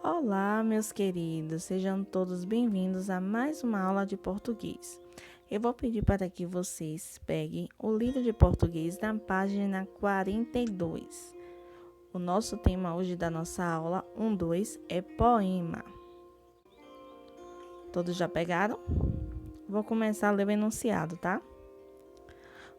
Olá, meus queridos, sejam todos bem-vindos a mais uma aula de português. Eu vou pedir para que vocês peguem o livro de português na página 42. O nosso tema hoje da nossa aula 1-2 é poema. Todos já pegaram? Vou começar a ler o enunciado, tá?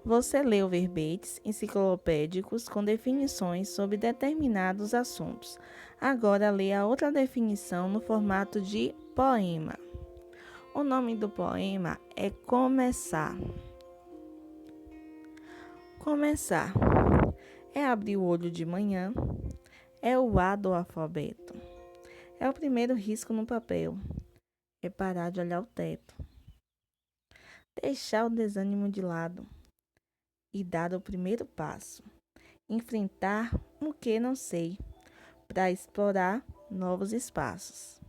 Você leu verbetes enciclopédicos com definições sobre determinados assuntos. Agora lê a outra definição no formato de poema. O nome do poema é começar. Começar é abrir o olho de manhã, é o A do alfabeto, é o primeiro risco no papel, é parar de olhar o teto, deixar o desânimo de lado e dar o primeiro passo, enfrentar o que não sei, para explorar novos espaços.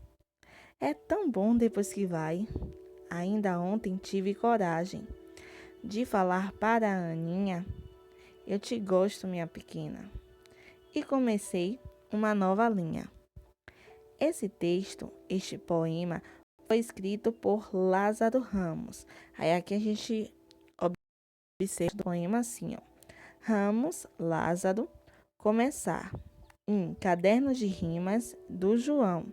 É tão bom depois que vai. Ainda ontem tive coragem de falar para a Aninha, eu te gosto, minha pequena. E comecei uma nova linha. Esse texto, este poema, foi escrito por Lázaro Ramos. Aí aqui a gente observa o poema assim, ó. Ramos, Lázaro, começar. Cadernos de Rimas do João.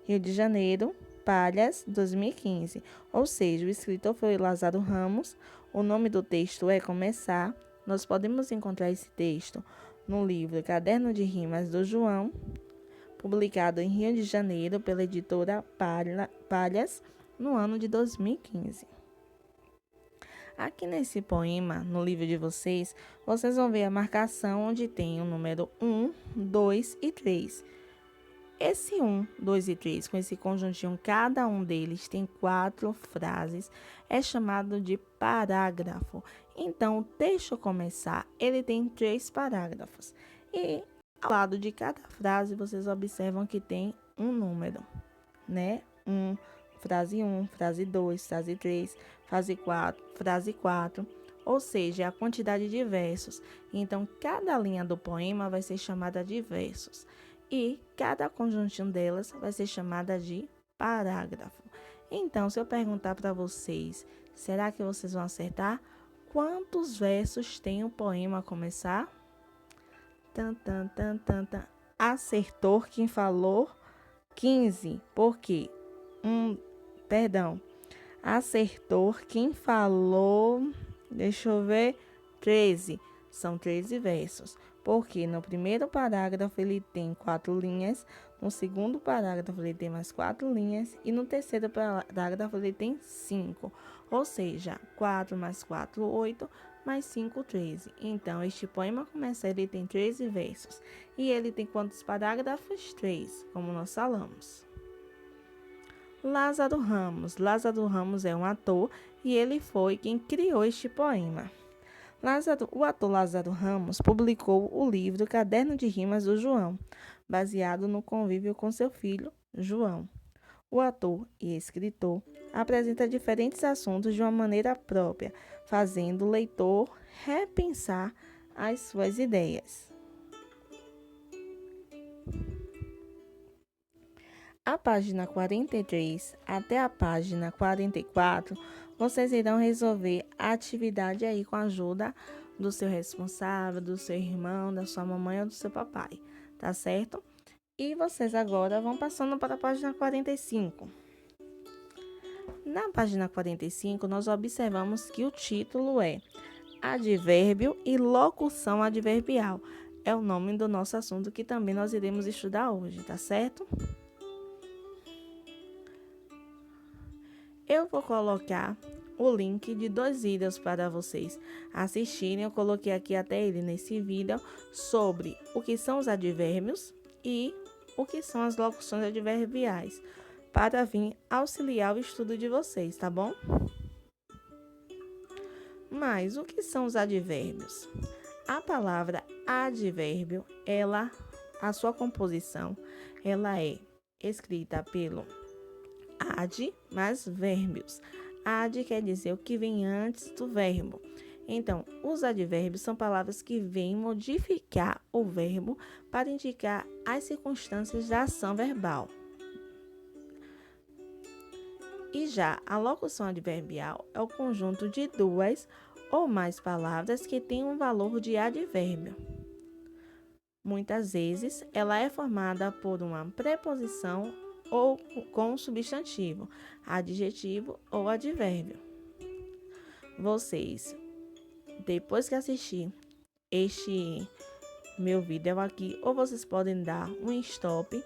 Rio de Janeiro, Palhas, 2015. Ou seja, o escritor foi Lázaro Ramos. O nome do texto é Começar. Nós podemos encontrar esse texto no livro Caderno de Rimas do João, publicado em Rio de Janeiro pela editora Palhas, no ano de 2015. Aqui nesse poema, no livro de vocês vão ver a marcação onde tem o número 1, 2 e 3. Esse 1, 2 e 3, com esse conjuntinho, cada um deles tem 4 frases, é chamado de parágrafo. Então, deixa eu começar, ele tem 3 parágrafos. E ao lado de cada frase, vocês observam que tem um número, né? Frase 1, frase 2, frase 3, frase 4, ou seja, a quantidade de versos. Então, cada linha do poema vai ser chamada de versos. E cada conjuntinho delas vai ser chamada de parágrafo. Então, se eu perguntar para vocês, será que vocês vão acertar? Quantos versos tem o poema a começar? Acertou quem falou 15. Por quê? Acertou quem falou, deixa eu ver, 13. São 13 versos. Porque no primeiro parágrafo ele tem 4 linhas, no segundo parágrafo ele tem mais 4 linhas e no terceiro parágrafo ele tem 5. Ou seja, 4 mais 4, 8, mais 5, 13. Então, este poema começa, ele tem 13 versos. E ele tem quantos parágrafos? 3, como nós falamos. Lázaro Ramos. Lázaro Ramos é um ator e ele foi quem criou este poema. O ator Lázaro Ramos publicou o livro Caderno de Rimas do João, baseado no convívio com seu filho, João. O ator e escritor apresenta diferentes assuntos de uma maneira própria, fazendo o leitor repensar as suas ideias. A página 43 até a página 44, vocês irão resolver a atividade aí com a ajuda do seu responsável, do seu irmão, da sua mamãe ou do seu papai, tá certo? E vocês agora vão passando para a página 45. Na página 45, nós observamos que o título é Advérbio e Locução Adverbial. É o nome do nosso assunto que também nós iremos estudar hoje, tá certo? Eu vou colocar o link de 2 vídeos para vocês assistirem. Eu coloquei aqui até ele nesse vídeo sobre o que são os advérbios e o que são as locuções adverbiais, para vir auxiliar o estudo de vocês, tá bom? Mas o que são os advérbios? A palavra advérbio, a sua composição, ela é escrita pelo ad mais vérbios. Ad quer dizer o que vem antes do verbo. Então, os advérbios são palavras que vêm modificar o verbo para indicar as circunstâncias da ação verbal. E já a locução adverbial é o conjunto de duas ou mais palavras que têm um valor de advérbio. Muitas vezes, ela é formada por uma preposição ou com substantivo, adjetivo ou advérbio. Vocês, depois que assistir este meu vídeo aqui, ou vocês podem dar um stop,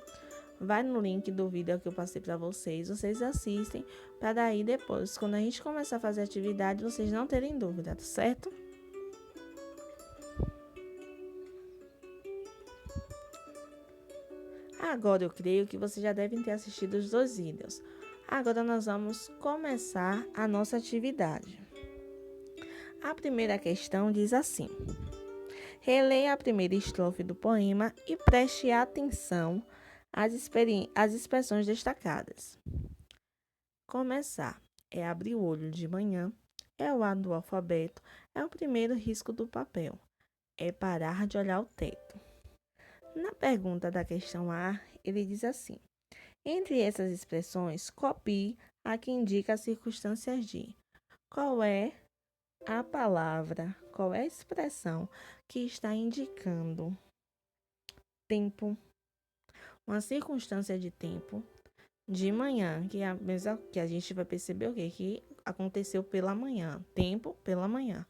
vai no link do vídeo que eu passei para vocês assistem, para daí depois, quando a gente começar a fazer atividade, vocês não terem dúvida, tá certo? Agora eu creio que vocês já devem ter assistido os 2 vídeos. Agora nós vamos começar a nossa atividade. A primeira questão diz assim: releia a primeira estrofe do poema e preste atenção às expressões destacadas. Começar é abrir o olho de manhã, é o A do alfabeto, é o primeiro risco do papel, é parar de olhar o teto. Na pergunta da questão A, ele diz assim: entre essas expressões, copie a que indica as circunstâncias de. Qual é a palavra, qual é a expressão que está indicando tempo, uma circunstância de tempo de manhã, que é a mesma que a gente vai perceber o quê? Que aconteceu pela manhã, tempo pela manhã.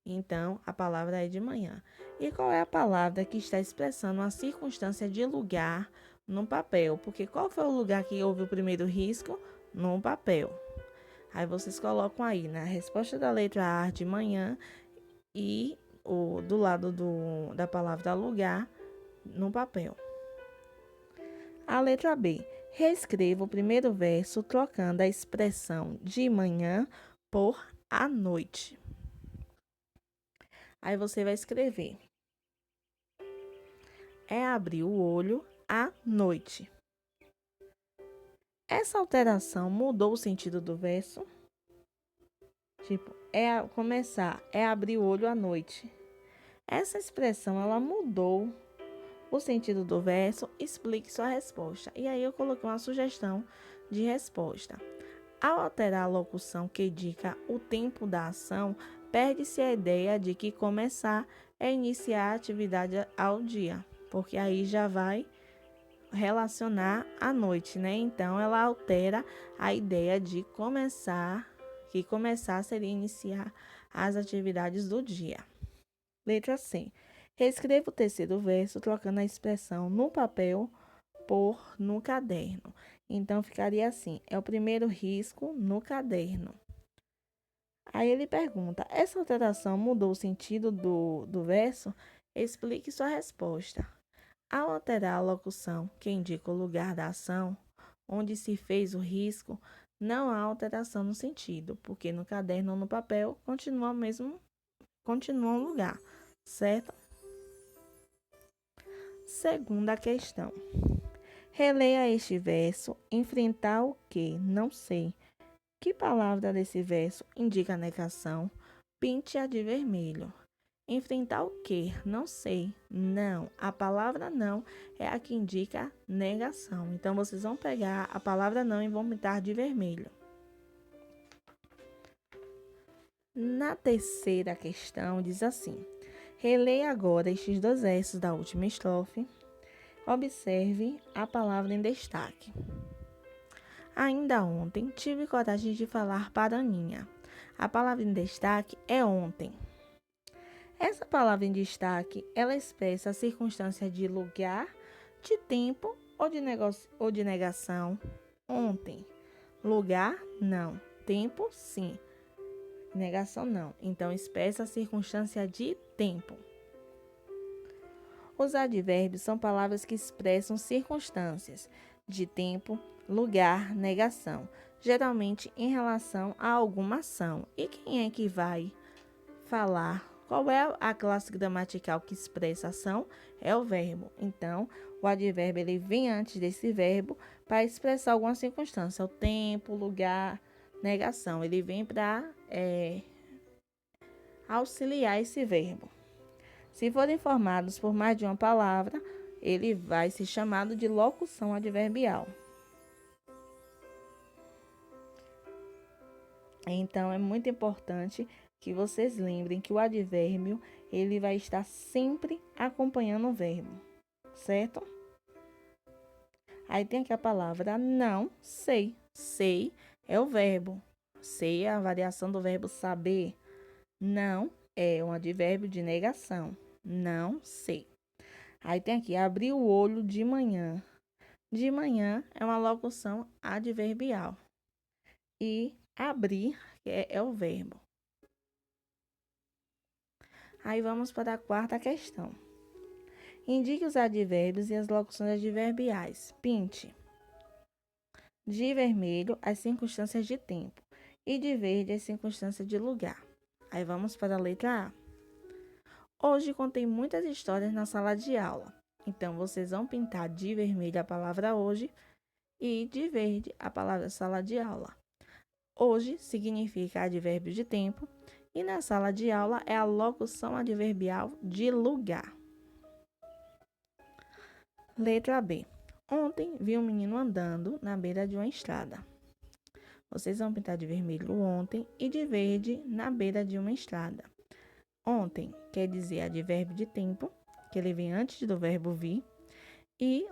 Então, a palavra é de manhã. E qual é a palavra que está expressando uma circunstância de lugar no papel? Porque qual foi o lugar que houve o primeiro risco? No papel. Aí vocês colocam aí na resposta da letra A de manhã e do lado da palavra lugar no papel. A letra B. Reescreva o primeiro verso trocando a expressão de manhã por à noite. Aí você vai escrever: é abrir o olho à noite. Essa alteração mudou o sentido do verso? Tipo, começar, é abrir o olho à noite. Essa expressão, ela mudou o sentido do verso? Explique sua resposta. E aí eu coloquei uma sugestão de resposta. Ao alterar a locução que indica o tempo da ação, perde-se a ideia de que começar é iniciar a atividade ao dia, porque aí já vai relacionar à noite, né? Então ela altera a ideia de começar, que começar seria iniciar as atividades do dia. Letra C. Reescreva o terceiro verso trocando a expressão no papel por no caderno. Então ficaria assim: é o primeiro risco no caderno. Aí ele pergunta: essa alteração mudou o sentido do verso? Explique sua resposta. Ao alterar a locução que indica o lugar da ação, onde se fez o risco, não há alteração no sentido, porque no caderno ou no papel continua o lugar, certo? Segunda questão. Releia este verso. Enfrentar o que? Não sei. Que palavra desse verso indica a negação? Pinte-a de vermelho. Enfrentar o que? Não sei. Não. A palavra não é a que indica negação. Então, vocês vão pegar a palavra não e vão pintar de vermelho. Na terceira questão, diz assim: releia agora estes 2 versos da última estrofe. Observe a palavra em destaque. Ainda ontem tive coragem de falar para Aninha. A palavra em destaque é ontem. Essa palavra em destaque, ela expressa a circunstância de lugar, de tempo ou de negação. Ontem. Lugar, não. Tempo, sim. Negação, não. Então, expressa a circunstância de tempo. Os advérbios são palavras que expressam circunstâncias de tempo, lugar, negação, geralmente em relação a alguma ação. E quem é que vai falar? Qual é a classe gramatical que expressa ação? É o verbo. Então, o advérbio ele vem antes desse verbo para expressar alguma circunstância. O tempo, lugar, negação. Ele vem para auxiliar esse verbo. Se forem formados por mais de uma palavra, ele vai ser chamado de locução adverbial. Então, é muito importante que vocês lembrem que o advérbio, ele vai estar sempre acompanhando o verbo, certo? Aí tem aqui a palavra não sei. Sei é o verbo. Sei é a variação do verbo saber. Não é um advérbio de negação. Não sei. Aí tem aqui abrir o olho de manhã. De manhã é uma locução adverbial. E abrir é o verbo. Aí vamos para a quarta questão. Indique os advérbios e as locuções adverbiais. Pinte. De vermelho, as circunstâncias de tempo. E de verde, as circunstâncias de lugar. Aí vamos para a letra A. Hoje contei muitas histórias na sala de aula. Então, vocês vão pintar de vermelho a palavra hoje e de verde a palavra sala de aula. Hoje significa advérbio de tempo e na sala de aula é a locução adverbial de lugar. Letra B. Ontem vi um menino andando na beira de uma estrada. Vocês vão pintar de vermelho ontem e de verde na beira de uma estrada. Ontem quer dizer advérbio de tempo, que ele vem antes do verbo vir. E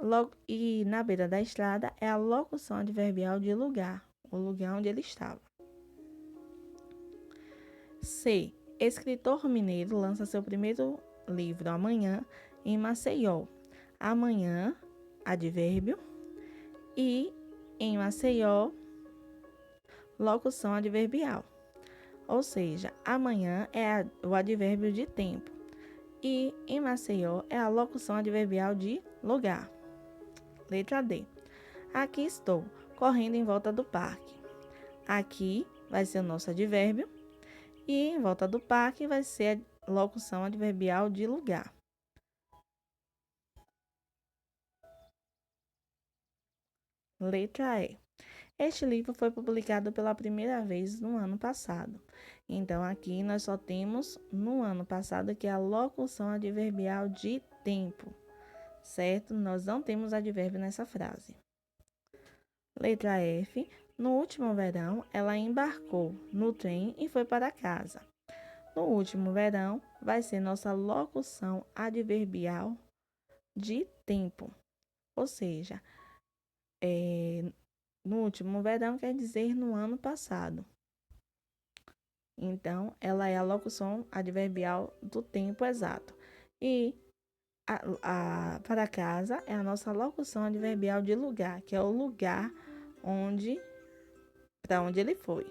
na beira da estrada é a locução adverbial de lugar, o lugar onde ele estava. C. Escritor mineiro lança seu primeiro livro amanhã em Maceió. Amanhã, advérbio. E em Maceió, locução adverbial. Ou seja, amanhã é o advérbio de tempo. E em Maceió é a locução adverbial de lugar. Letra D. Aqui estou, correndo em volta do parque. Aqui vai ser o nosso advérbio. E em volta do parque vai ser a locução adverbial de lugar. Letra E. Este livro foi publicado pela primeira vez no ano passado. Então, aqui nós só temos no ano passado, que é a locução adverbial de tempo, certo? Nós não temos advérbio nessa frase. Letra F. No último verão, ela embarcou no trem e foi para casa. No último verão, vai ser nossa locução adverbial de tempo. Ou seja, no último verão quer dizer no ano passado. Então, ela é a locução adverbial do tempo exato. E para casa é a nossa locução adverbial de lugar, que é o lugar para onde ele foi.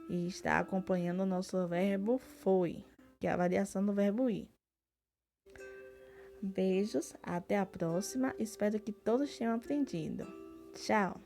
E está acompanhando o nosso verbo foi, que é a variação do verbo ir. Beijos, até a próxima. Espero que todos tenham aprendido. Tchau!